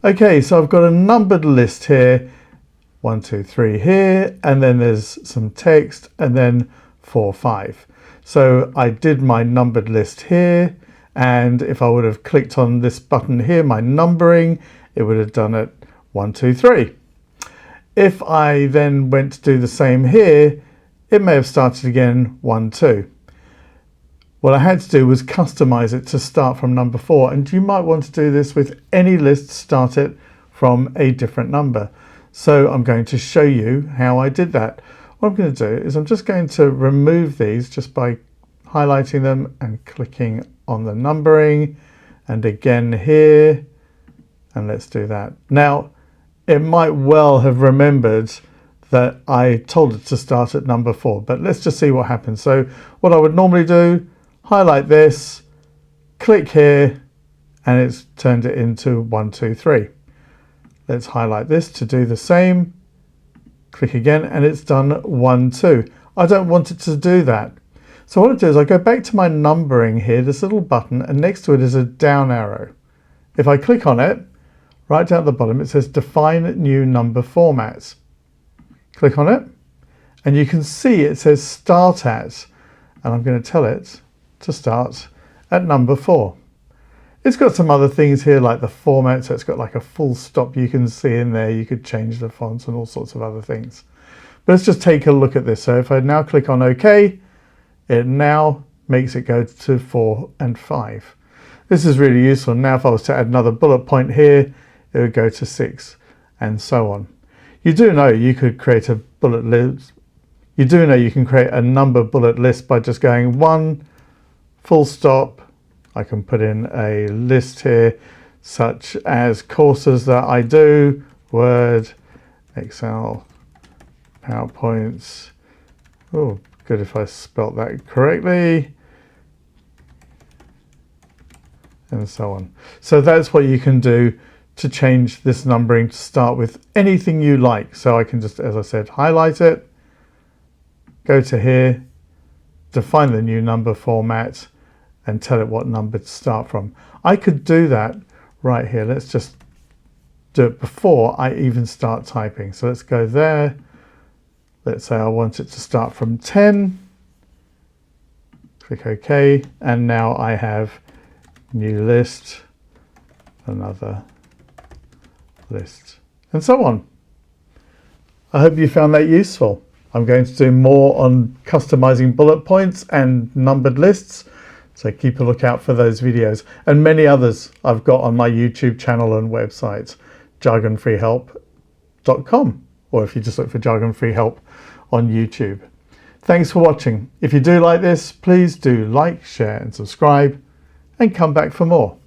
Okay, so I've got a numbered list here, 1, 2, 3 here, and then there's some text, and then 4, 5. So I did my numbered list here, and if I would have clicked on this button here, my numbering, it would have done it 1, 2, 3. If I then went to do the same here, it may have started again 1, 2. What I had to do was customize it to start from number 4, and you might want to do this with any list, start it from a different number. So I'm going to show you how I did that. What I'm going to do is I'm just going to remove these just by highlighting them and clicking on the numbering, and again here, and let's do that. Now, it might well have remembered that I told it to start at number 4, but let's just see what happens. So what I would normally do, highlight this, click here, and it's turned it into 1, 2, 3. Let's highlight this to do the same, click again, and it's done 1, 2. I don't want it to do that. So what I do is I go back to my numbering here, this little button, and next to it is a down arrow. If I click on it, right down at the bottom, it says define new number formats. Click on it, and you can see it says start at, and I'm going to tell it to start at number 4. It's got some other things here like the format, so it's got like a full stop you can see in there. You could change the fonts and all sorts of other things. But let's just take a look at this. So if I now click on OK, it now makes it go to 4 and 5. This is really useful. Now if I was to add another bullet point here, it would go to 6 and so on. You do know you could create a bullet list. You do know you can create a number bullet list by just going 1, full stop. I can put in a list here, such as courses that I do, Word, Excel, PowerPoints. Oh, good if I spelt that correctly. And so on. So that's what you can do to change this numbering to start with anything you like. So I can just, as I said, highlight it, go to here, define the new number format, and tell it what number to start from. I could do that right here. Let's just do it before I even start typing. So let's go there. Let's say I want it to start from 10. Click OK. And now I have new list, another list, and so on. I hope you found that useful. I'm going to do more on customizing bullet points and numbered lists. So keep a lookout for those videos and many others I've got on my YouTube channel and website, jargonfreehelp.com, or if you just look for Jargon Free Help on YouTube. Thanks for watching. If you do like this, please do like, share and subscribe, and come back for more.